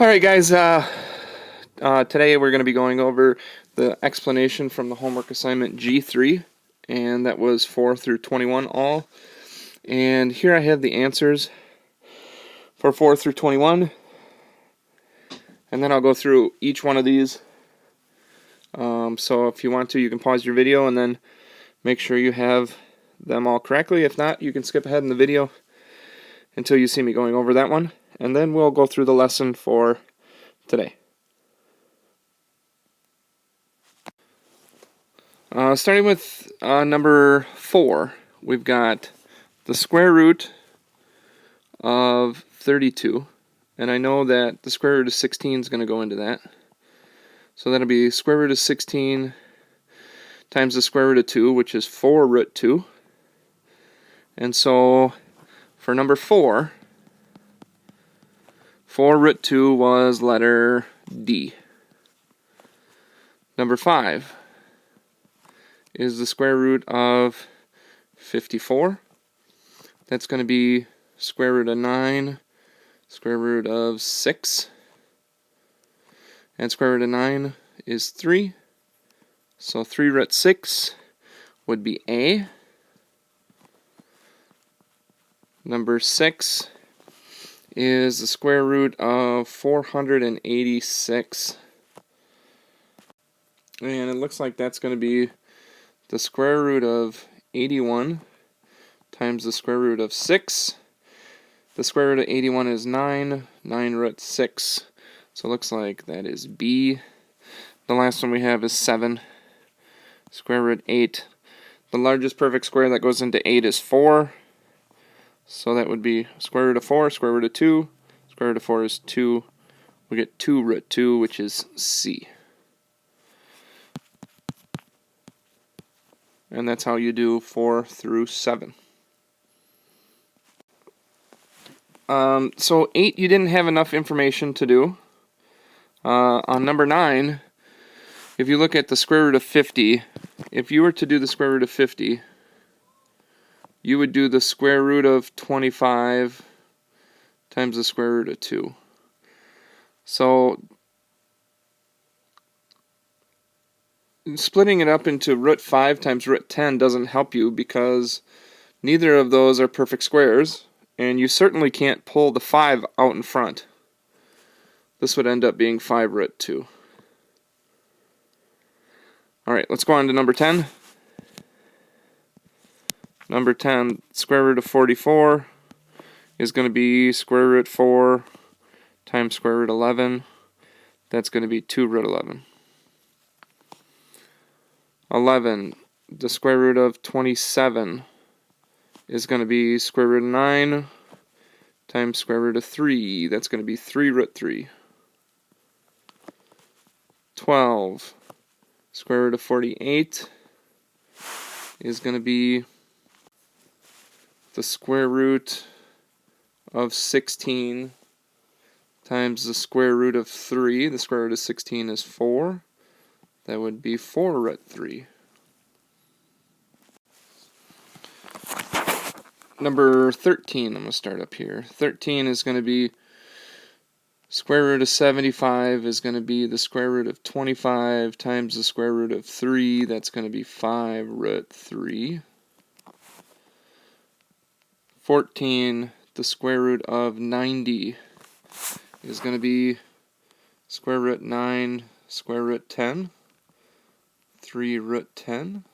Alright guys, today we're going to be going over the explanation from the homework assignment G3, and that was 4 through 21 all. And here I have the answers for 4 through 21, and then I'll go through each one of these. So if you want to, you can pause your video and then make sure you have them all correctly. If not, you can skip ahead in the video until you see me going over that one, and then we'll go through the lesson for today. Starting with number 4, we've got the square root of 32, and I know that the square root of 16 is going to go into that. So that'll be square root of 16 times the square root of 2, which is 4 root 2. And so for number 4, 4 root 2 was letter D. Number 5 is the square root of 54. That's going to be square root of 9, square root of 6. And square root of 9 is 3. So 3 root 6 would be A. Number 6 is the square root of 486. And it looks like that's going to be the square root of 81 times the square root of 6. The square root of 81 is 9. 9 root 6. So it looks like that is B. The last one we have is 7. Square root 8. The largest perfect square that goes into 8 is 4. So that would be square root of 4, square root of 2. Square root of 4 is 2. We get 2 root 2, which is C. And that's how you do 4 through 7. So 8 you didn't have enough information to do. On number 9, if you look at the square root of 50, if you were to do the square root of 50, you would do the square root of 25 times the square root of 2. So splitting it up into root 5 times root 10 doesn't help you because neither of those are perfect squares, and you certainly can't pull the 5 out in front. This would end up being 5 root 2. Alright, let's go on to number 10. Number 10, square root of 44 is going to be square root 4 times square root 11. That's going to be 2 root 11. 11, the square root of 27 is going to be square root of 9 times square root of 3. That's going to be 3 root 3. 12, square root of 48 is going to be the square root of 16 times the square root of 3. The square root of 16 is 4. That would be 4 root 3. Number 13, I'm going to start up here. 13 is going to be square root of 75 is going to be the square root of 25 times the square root of 3. That's going to be 5 root 3. 14, the square root of 90 is going to be square root 9 square root 10. 3 root 10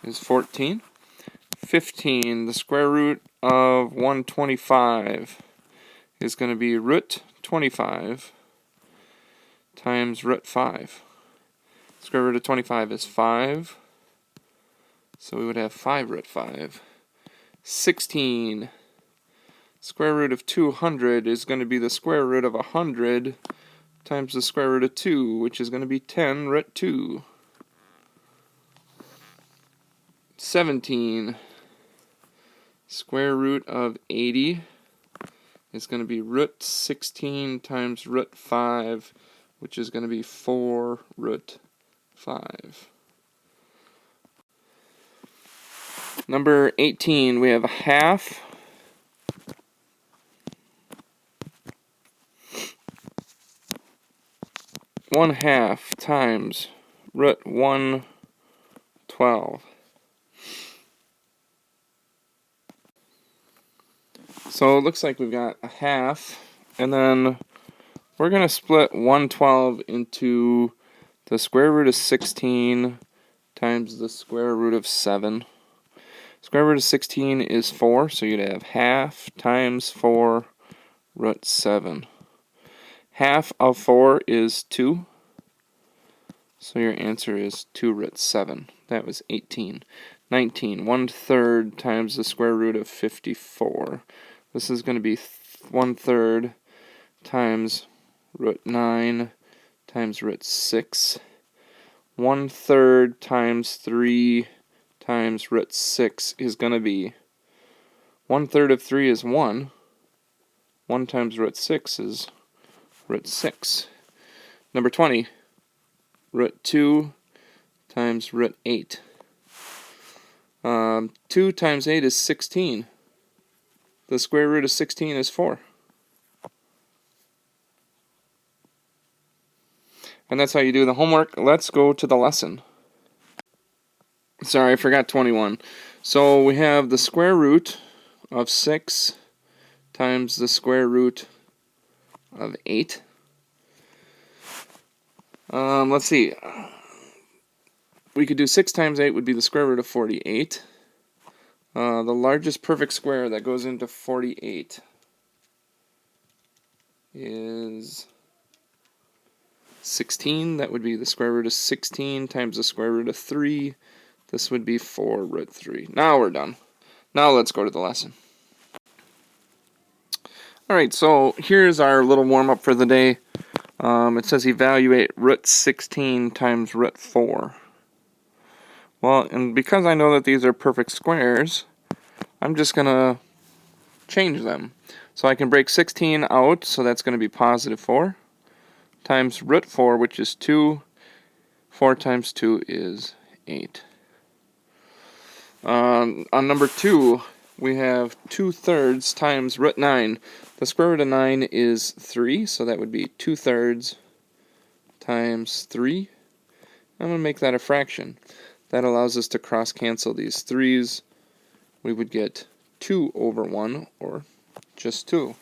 is 14. 15, the square root of 125 is going to be root 25 times root 5. Square root of 25 is 5, so we would have 5 root 5. 16, square root of 200 is going to be the square root of 100 times the square root of 2, which is going to be 10 root 2. 17, square root of 80 is going to be root 16 times root 5, which is going to be 4 root 5. Number 18, we have a half 1/2 times root 112. So it looks like we've got a half, and then we're going to split 112 into the square root of 16 times the square root of 7. Square root of 16 is 4, so you'd have half times 4 root 7. Half of 4 is 2, so your answer is 2 root 7. That was 18. 19, 1/3 times the square root of 54. This is going to be 1/3 times root 9 times root 6. 1/3 times 3 times root 6 is going to be 1/3 of 3 is 1. 1 times root 6 is root 6. Number 20, root 2 times root 8. 2 times 8 is 16. The square root of 16 is 4. And that's how you do the homework. Let's go to the lesson. Sorry, I forgot 21. So we have the square root of 6 times the square root of 8. Let's see. We could do 6 times 8 would be the square root of 48. The largest perfect square that goes into 48 is 16. That would be the square root of 16 times the square root of 3. This would be 4 root 3. Now we're done. Now let's go to the lesson. Alright, so here's our little warm-up for the day. It says evaluate root 16 times root 4. Well, and because I know that these are perfect squares, I'm just going to change them. So I can break 16 out, so that's going to be positive 4, times root 4, which is 2. 4 times 2 is 8. On number 2, we have 2/3 times root 9. The square root of 9 is 3, so that would be 2/3 times 3. I'm going to make that a fraction. That allows us to cross-cancel these 3's. We would get 2 over 1, or just 2.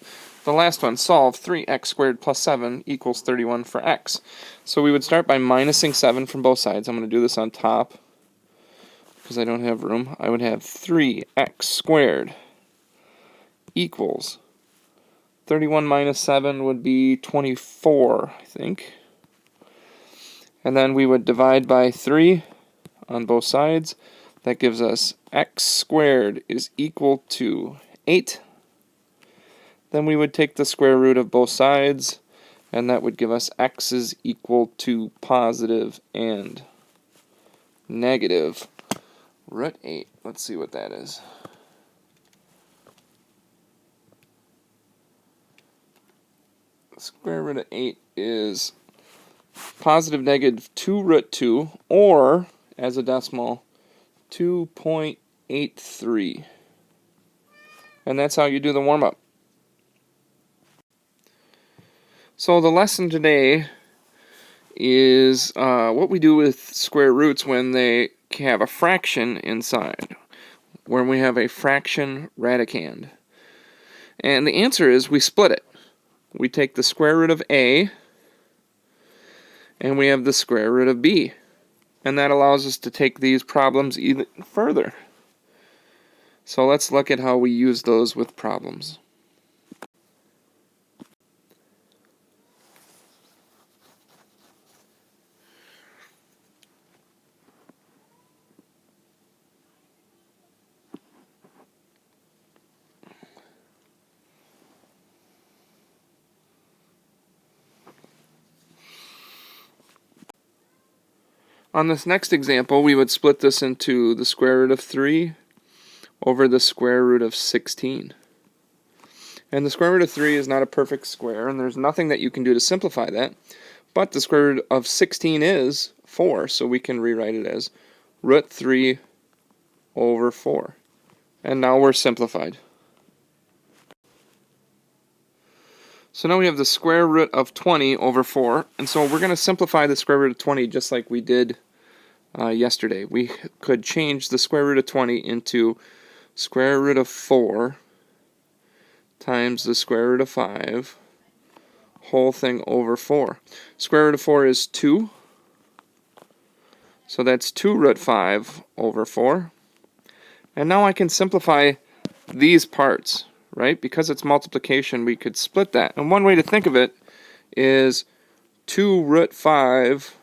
The last one, solve 3x squared plus 7 equals 31 for x. So we would start by minusing 7 from both sides. I'm going to do this on top because I don't have room. I would have 3x squared equals 31 minus 7 would be 24, I think. And then we would divide by 3 on both sides. That gives us x squared is equal to 8. Then we would take the square root of both sides, and that would give us x is equal to positive and negative root 8. Let's see what that is. Square root of 8 is positive negative 2 root 2, or, as a decimal, 2.83. And that's how you do the warm-up. So the lesson today is what we do with square roots when they have a fraction inside, when we have a fraction radicand. And the answer is we split it. We take the square root of a, and we have the square root of b. And that allows us to take these problems even further. So let's look at how we use those with problems. On this next example, we would split this into the square root of 3 over the square root of 16. And the square root of 3 is not a perfect square, and there's nothing that you can do to simplify that. But the square root of 16 is 4, so we can rewrite it as root 3 over 4. And now we're simplified. So now we have the square root of 20 over 4, and so we're going to simplify the square root of 20 just like we did yesterday. We could change the square root of 20 into square root of 4 times the square root of 5, whole thing over 4. Square root of 4 is 2, so that's 2 root 5 over 4. And now I can simplify these parts, right? Because it's multiplication, we could split that. And one way to think of it is 2 root 5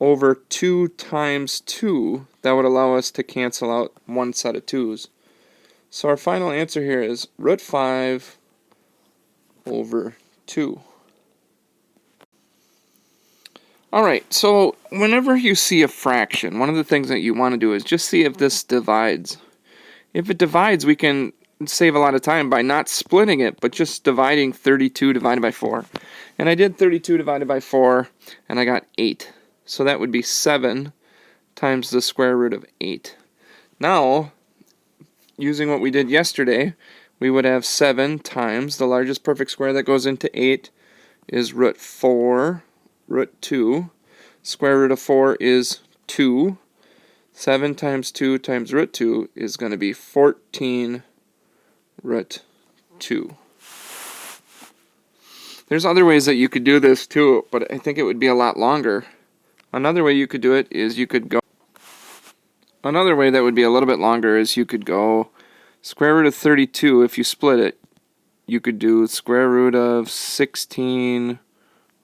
over 2 times 2. That would allow us to cancel out one set of 2's. So our final answer here is root 5 over 2. Alright, so whenever you see a fraction, one of the things that you want to do is just see if this divides. If it divides, we can save a lot of time by not splitting it, but just dividing 32 divided by 4. And I did 32 divided by 4, and I got 8. So that would be 7 times the square root of 8. Now, using what we did yesterday, we would have 7 times the largest perfect square that goes into 8 is root 4, root 2. Square root of 4 is 2. 7 times 2 times root 2 is going to be 14 root 2. There's other ways that you could do this too, but I think it would be a lot longer. Another way you could do it is you could go... Another way that would be a little bit longer is you could go square root of 32. If you split it, you could do square root of 16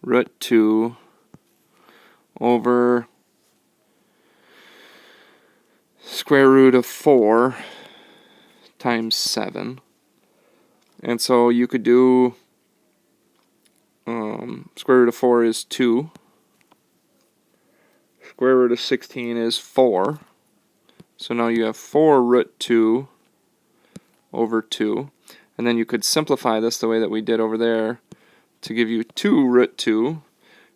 root 2 over square root of 4 times 7. And so you could do square root of 4 is 2. Square root of 16 is 4. So now you have 4 root 2 over 2. And then you could simplify this the way that we did over there to give you 2 root 2,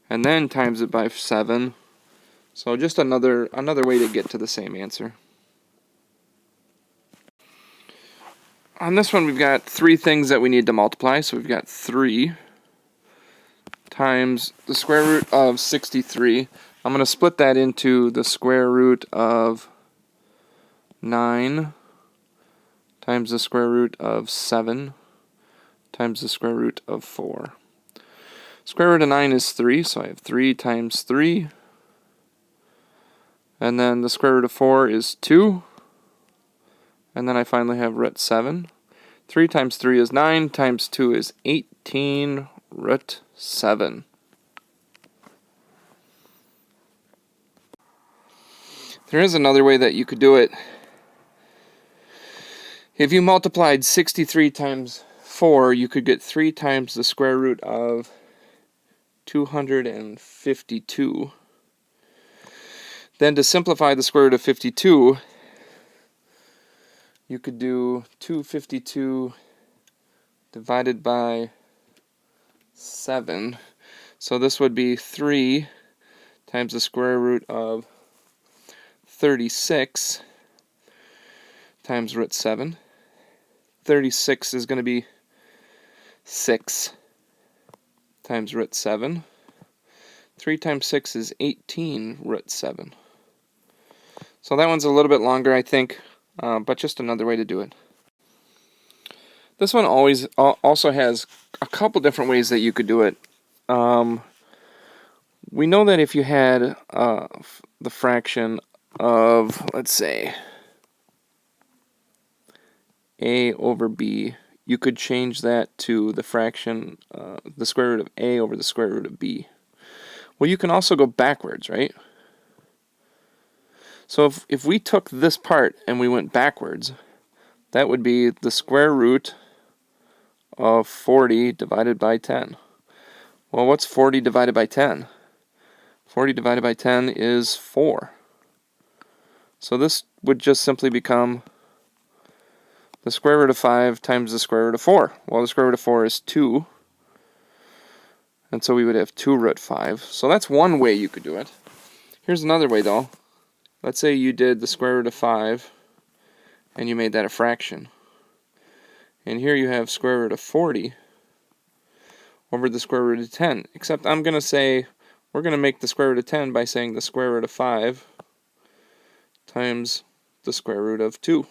and then times it by 7. So just another way to get to the same answer. On this one, we've got 3 things that we need to multiply. So we've got 3 times the square root of 63. I'm going to split that into the square root of 9 times the square root of 7 times the square root of 4. Square root of 9 is 3, so I have 3 times 3. And then the square root of 4 is 2. And then I finally have root 7. 3 times 3 is 9, times 2 is 18 root 7. There is another way that you could do it. If you multiplied 63 times 4, you could get 3 times the square root of 252. Then to simplify the square root of 52, you could do 252 divided by 7. So this would be 3 times the square root of 36 times root 7. 36 is going to be 6 times root 7. 3 times 6 is 18 root 7. So that one's a little bit longer, I think, but just another way to do it. This one also has a couple different ways that you could do it. We know that if you had the fraction of, let's say, a over b, you could change that to the fraction, the square root of a over the square root of b. Well, you can also go backwards, right? So if we took this part and we went backwards, that would be the square root of 40 divided by 10. Well, what's 40 divided by 10? 40 divided by 10 is 4. So this would just simply become the square root of 5 times the square root of 4. Well, the square root of 4 is 2. And so we would have 2 root 5. So that's one way you could do it. Here's another way, though. Let's say you did the square root of 5, and you made that a fraction. And here you have square root of 40. over the square root of 10. Except I'm going to say, we're going to make the square root of 10 by saying the square root of 5 times the square root of 2.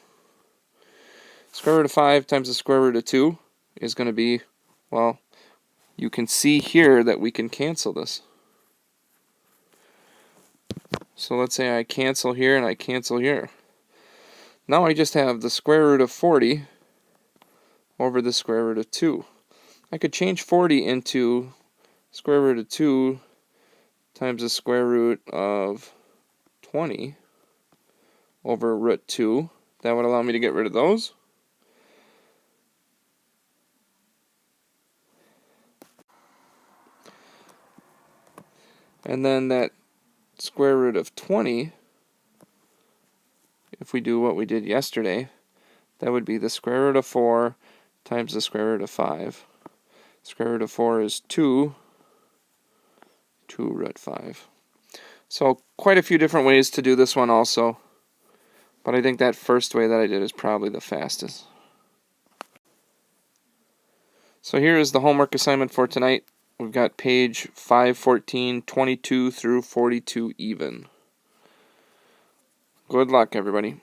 Square root of 5 times the square root of 2 is going to be, well, you can see here that we can cancel this. So let's say I cancel here and I cancel here. Now I just have the square root of 40 over the square root of 2. I could change 40 into square root of 2 times the square root of 20 over root 2. That would allow me to get rid of those. And then that square root of 20, if we do what we did yesterday, that would be the square root of 4 times the square root of 5. Square root of 4 is 2 root 5. So quite a few different ways to do this one also, but I think that first way that I did is probably the fastest. So here is the homework assignment for tonight. We've got page 514, 22 through 42 even. Good luck, everybody.